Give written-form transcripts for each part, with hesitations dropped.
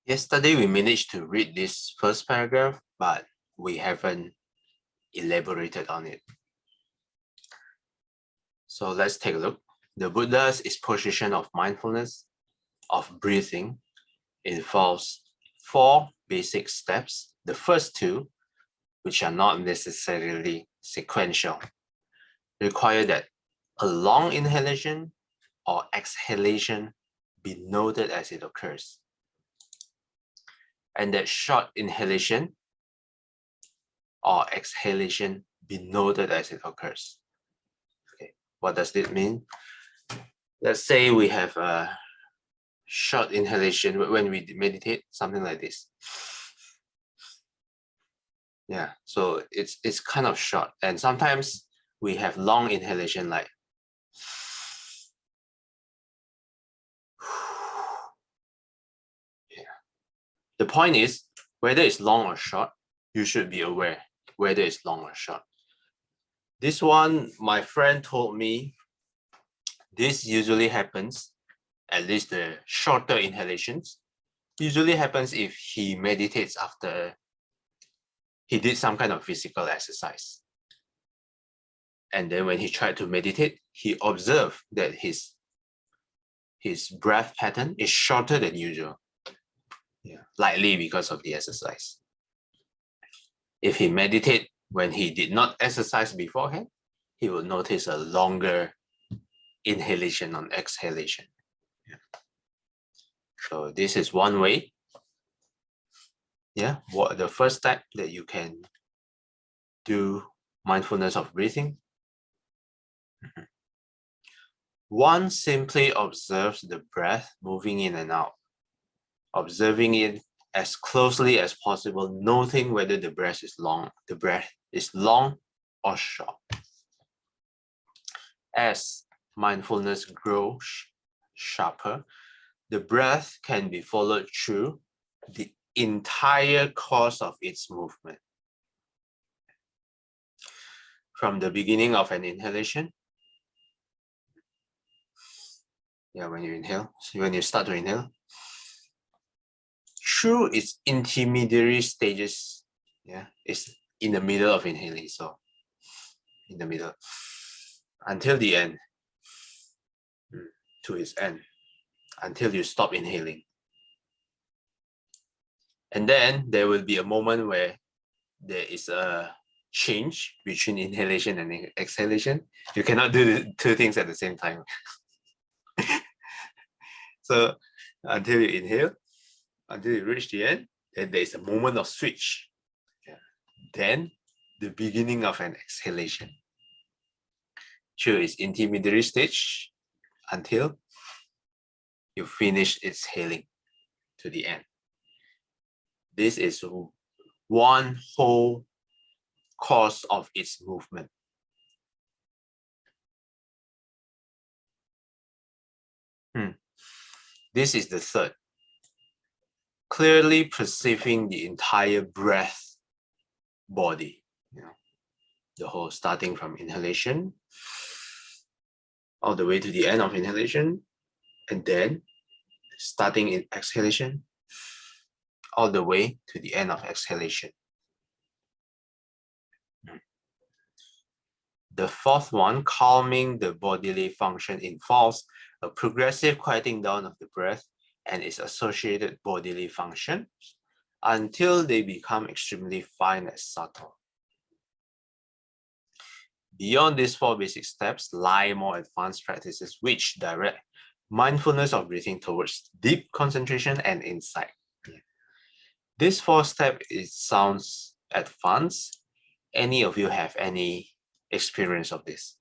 Yesterday, we managed to read this first paragraph, but we haven't elaborated on it. So let's take a look. The Buddha's position of mindfulness of breathing involves 4 basic steps. The first 2, which are not necessarily sequential, require that a long inhalation or exhalation be noted as it occurs, and that short inhalation or exhalation be noted as it occurs. Okay, what does this mean? Let's say we have a short inhalation when we meditate, something like this. Yeah, so it's kind of short, and sometimes we have long inhalation like yeah. The point is, whether it's long or short, you should be aware whether it's long or short. This one, my friend told me, this usually happens, at least the shorter inhalations, usually happens if he meditates after he did some kind of physical exercise. And then when he tried to meditate, he observed that his breath pattern is shorter than usual. Yeah, likely because of the exercise. If he meditated when he did not exercise beforehand, he will notice a longer inhalation and exhalation. Yeah. So this is one way. Yeah, what the first step that you can do mindfulness of breathing. One simply observes the breath moving in and out, observing it as closely as possible, noting whether the breath is long or short. As mindfulness grows sharper, the breath can be followed through the entire course of its movement. From the beginning of an inhalation, when you inhale, when you start to inhale, through its intermediary stages, it's in the middle of inhaling, so in the middle, until the end, to its end, until you stop inhaling. And then there will be a moment where there is a change between inhalation and exhalation. You cannot do the 2 things at the same time. So until you inhale, until you reach the end, then there is a moment of switch. Then the beginning of an exhalation through its intermediary stage until you finish exhaling to the end. This is one whole course of its movement. This is the third. Clearly perceiving the entire breath body, the whole, starting from inhalation all the way to the end of inhalation, and then starting in exhalation all the way to the end of exhalation. The fourth one, calming the bodily function, involves a progressive quieting down of the breath and its associated bodily functions until they become extremely fine and subtle. Beyond these 4 basic steps lie more advanced practices which direct mindfulness of breathing towards deep concentration and insight. This 4 steps, it sounds advanced. Any of you have any experience of this?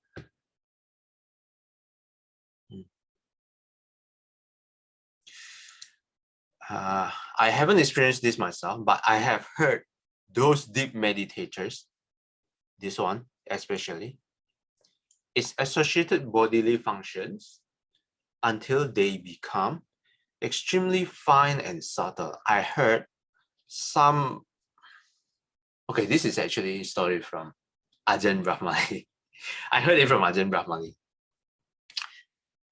I haven't experienced this myself, but I have heard those deep meditators, this one especially, its associated bodily functions until they become extremely fine and subtle. I heard some, okay, this is actually a story from Ajahn Brahmali. I heard it from Ajahn Brahmali.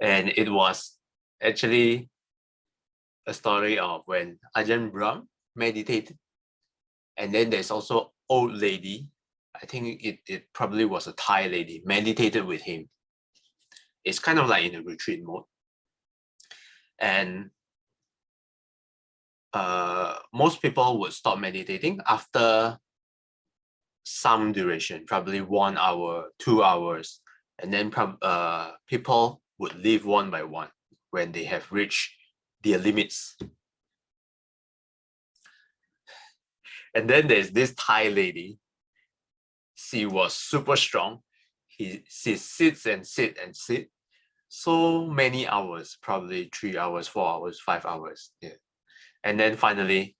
And it was actually a story of when Ajahn Brahm meditated. And then there's also old lady. I think it probably was a Thai lady, meditated with him. It's kind of like in a retreat mode. And most people would stop meditating after some duration, probably 1 hour, 2 hours. And then people would leave one by one when they have reached their limits. And then there's this Thai lady. She was super strong. She sits and sit and sit. So many hours, probably 3 hours, 4 hours, 5 hours. Yeah. And then finally,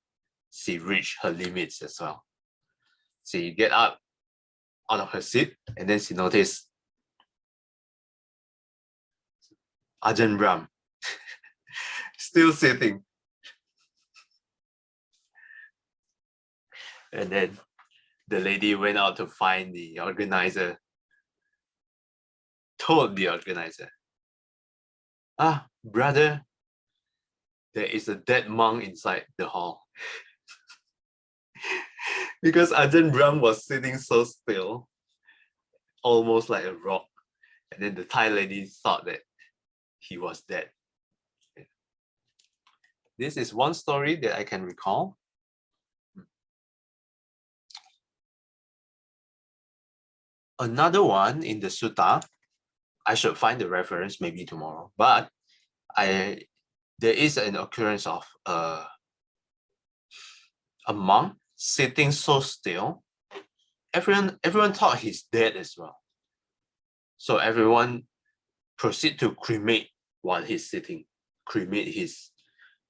she reached her limits as well. She get up out of her seat and then she noticed Ajahn Brahm still sitting. And then the lady went out to find the organizer, told the organizer, brother, there is a dead monk inside the hall. Because Ajahn Brahm was sitting so still, almost like a rock. And then the Thai lady thought that he was dead. This is one story that I can recall. Another one in the sutta, I should find the reference maybe tomorrow, but there is an occurrence of a monk sitting so still. Everyone thought he's dead as well. So everyone proceed to cremate while he's sitting. Cremate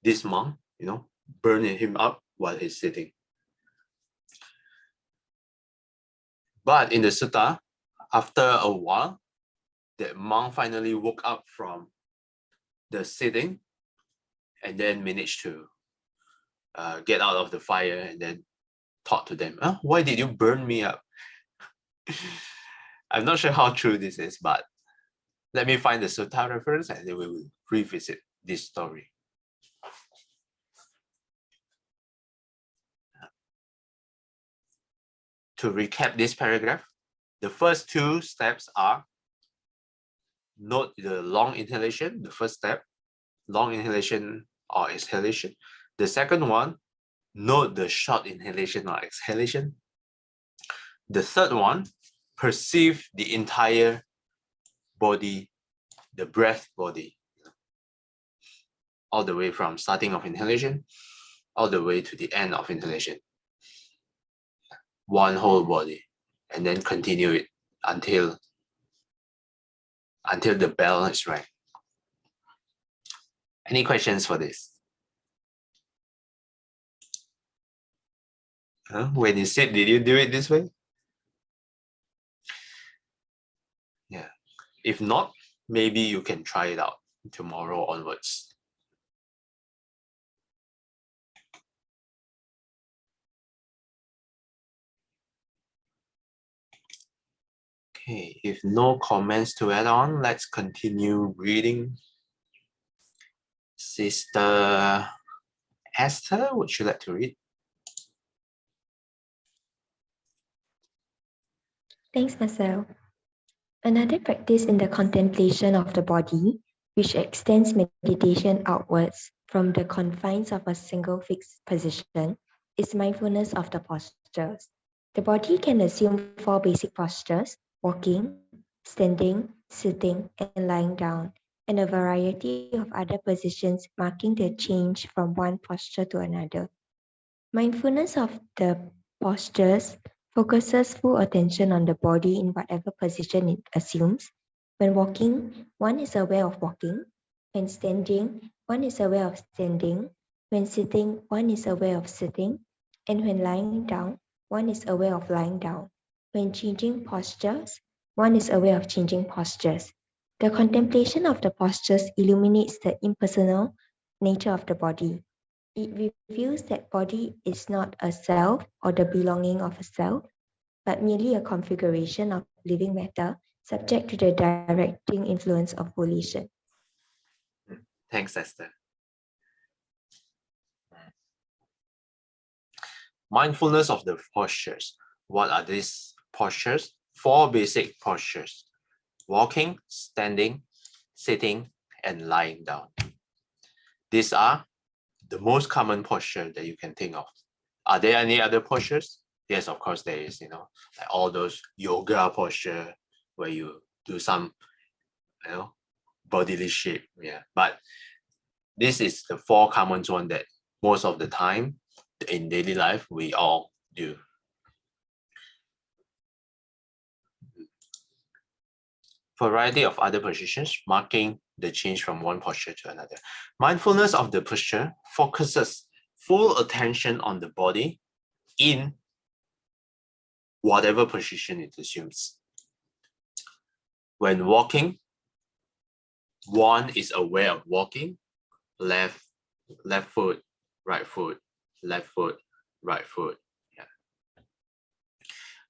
this monk, burning him up while he's sitting. But in the sutta, after a while, the monk finally woke up from the sitting and then managed to get out of the fire and then talk to them. Why did you burn me up? I'm not sure how true this is, but let me find the sutta reference and then we will revisit this story. To recap this paragraph, the first 2 steps are note the long inhalation, the first step, long inhalation or exhalation. The second one, note the short inhalation or exhalation. The third one, perceive the entire body, the breath body, all the way from starting of inhalation, all the way to the end of inhalation. One whole body, and then continue it until the bell is rang. Any questions for this? When you sit, did you do it this way? Yeah. If not, maybe you can try it out tomorrow onwards. Okay, if no comments to add on, let's continue reading. Sister Esther, would you like to read? Thanks, Marcel. Another practice in the contemplation of the body, which extends meditation outwards from the confines of a single fixed position, is mindfulness of the postures. The body can assume 4 basic postures: walking, standing, sitting, and lying down, and a variety of other positions marking the change from one posture to another. Mindfulness of the postures focuses full attention on the body in whatever position it assumes. When walking, one is aware of walking. When standing, one is aware of standing. When sitting, one is aware of sitting. And when lying down, one is aware of lying down. When changing postures, one is aware of changing postures. The contemplation of the postures illuminates the impersonal nature of the body. It reveals that body is not a self or the belonging of a self, but merely a configuration of living matter subject to the directing influence of volition. Thanks, Esther. Mindfulness of the postures. What are these postures? 4 basic postures: walking, standing, sitting, and lying down. These are the most common posture that you can think of. Are there any other postures? Yes, of course there is, like all those yoga posture where you do some, bodily shape. Yeah, but this is the 4 common ones that most of the time in daily life we all do. Variety of other positions marking the change from one posture to another. Mindfulness of the posture focuses full attention on the body in whatever position it assumes. When walking, one is aware of walking, left foot, right foot, left foot, right foot. Yeah.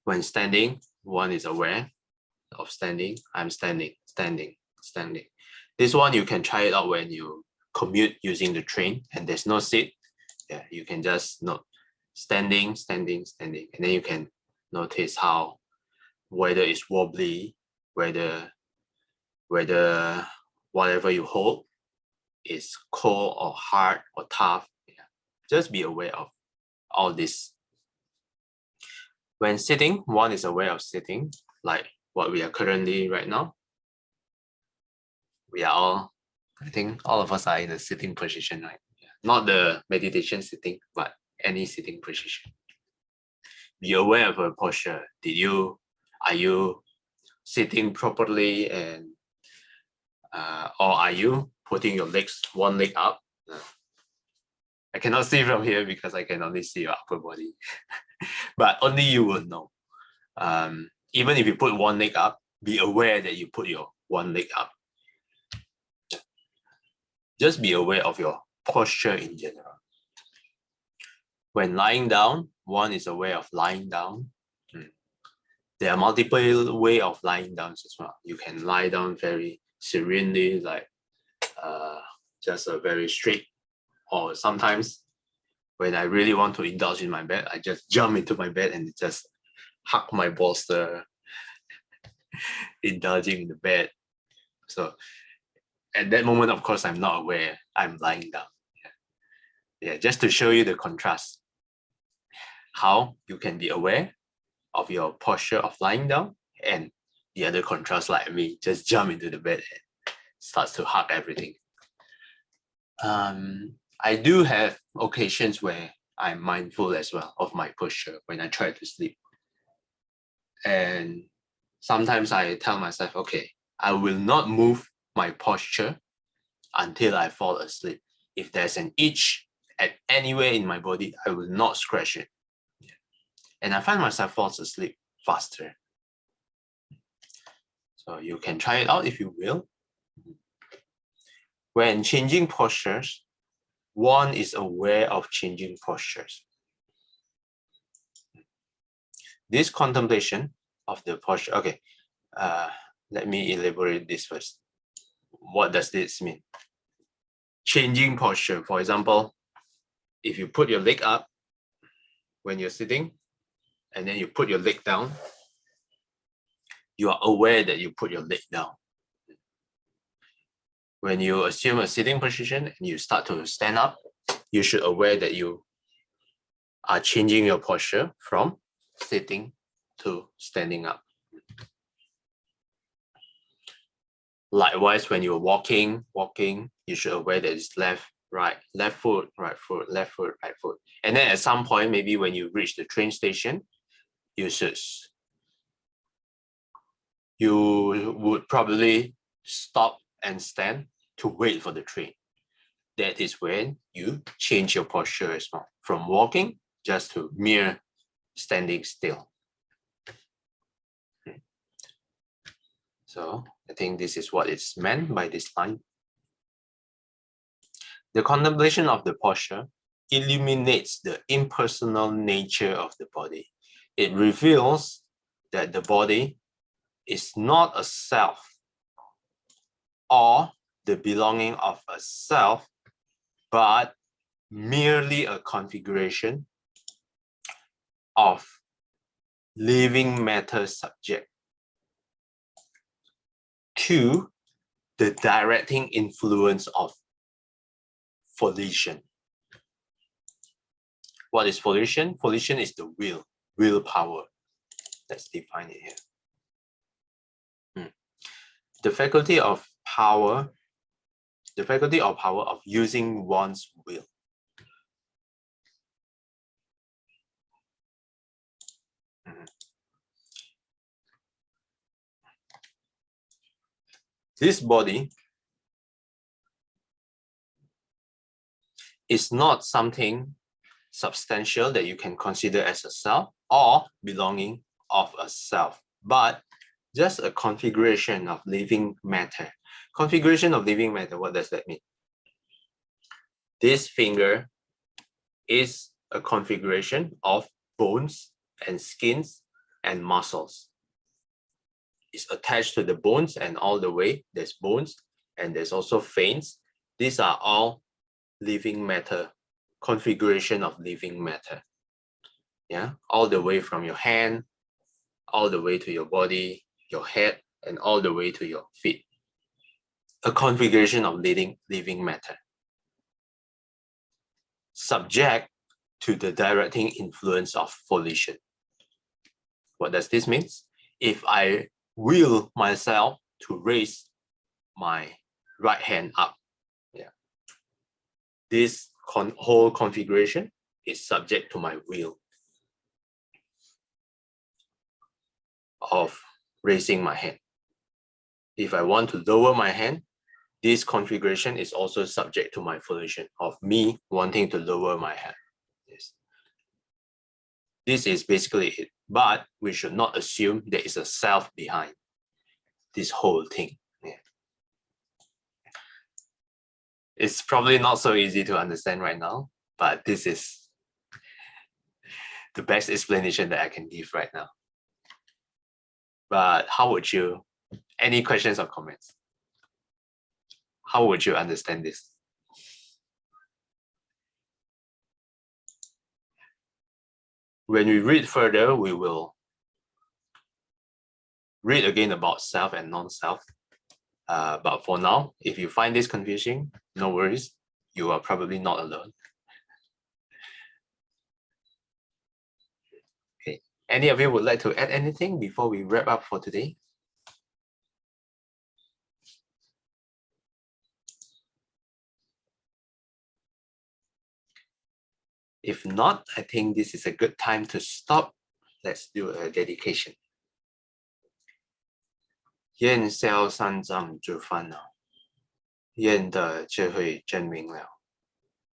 When standing, one is aware of standing. I'm standing. This one you can try it out when you commute using the train and there's no seat. Yeah, you can just note standing, and then you can notice how whether it's wobbly, whether whatever you hold is cold or hard or tough. Yeah. Just be aware of all this. When sitting, one is aware of sitting, like what we are currently right now. We are all, I think all of us are in a sitting position, right? Yeah. Not the meditation sitting, but any sitting position. Be aware of a posture. Are you sitting properly, and or are you putting your legs, one leg up? I cannot see from here because I can only see your upper body, but only you will know. Even if you put one leg up, be aware that you put your one leg up. Just be aware of your posture in general. When lying down, one is aware of lying down. There are multiple ways of lying down as well. You can lie down very serenely, like just a very straight, or sometimes when I really want to indulge in my bed, I just jump into my bed and just hug my bolster, indulging in the bed. So at that moment, of course, I'm not aware I'm lying down. Yeah, just to show you the contrast, how you can be aware of your posture of lying down, and the other contrast, like me, just jump into the bed and starts to hug everything. I do have occasions where I'm mindful as well of my posture when I try to sleep. And sometimes I tell myself, okay, I will not move my posture until I fall asleep. If there's an itch at anywhere in my body, I will not scratch it. And I find myself falls asleep faster. So you can try it out if you will. When changing postures, one is aware of changing postures. This contemplation of the posture, okay, let me elaborate this first. What does this mean? Changing posture, for example, if you put your leg up when you're sitting, and then you put your leg down, you are aware that you put your leg down. When you assume a sitting position and you start to stand up, you should aware that you are changing your posture from sitting to standing up. Likewise, when you're walking, you should aware that it's left foot, right foot, left foot, right foot. And then at some point, maybe when you reach the train station, you would probably stop and stand to wait for the train. That is when you change your posture as well, from walking just to mere standing still. So I think this is what is meant by this line. The contemplation of the posture illuminates the impersonal nature of the body. It reveals that the body is not a self or the belonging of a self, but merely a configuration of living matter subject to the directing influence of volition. What is volition? Volition is the willpower. Let's define it here. The faculty of power of using one's will. This body is not something substantial that you can consider as a self or belonging of a self, but just a configuration of living matter. Configuration of living matter, what does that mean? This finger is a configuration of bones and skins and muscles. It's attached to the bones, and all the way there's bones and there's also veins. These are all living matter, configuration of living matter. Yeah, all the way from your hand, all the way to your body, your head, and all the way to your feet. A configuration of living matter, subject to the directing influence of volition. What does this mean? If I will myself to raise my right hand up, this whole configuration is subject to my will of raising my hand. If I want to lower my hand, this configuration is also subject to my volition of me wanting to lower my hand. Yes. This is basically it, but we should not assume there is a self behind this whole thing. Yeah. It's probably not so easy to understand right now, but this is the best explanation that I can give right now. But how would you, any questions or comments? How would you understand this? When we read further, we will read again about self and non-self. But for now, if you find this confusing, no worries. You are probably not alone. Okay. Any of you would like to add anything before we wrap up for today? If not, I think this is a good time to stop. Let's do a dedication. 愿消三障诸烦恼，愿得智慧真明了，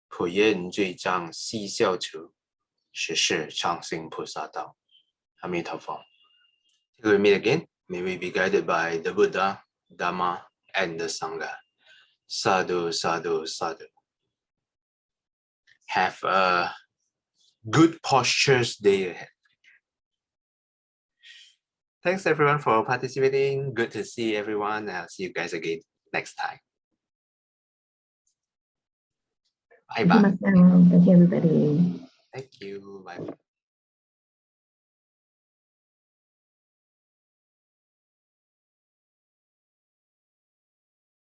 普愿罪障悉消除，实是常行菩萨道。阿弥陀佛。Till we meet again, may we be guided by the Buddha, Dhamma, and the Sangha. Sadhu, sadhu, sadhu. Have a good postures day ahead. Thanks everyone for participating. Good to see everyone. I'll see you guys again next time. Bye bye. Thank you, everybody. Thank you. Bye.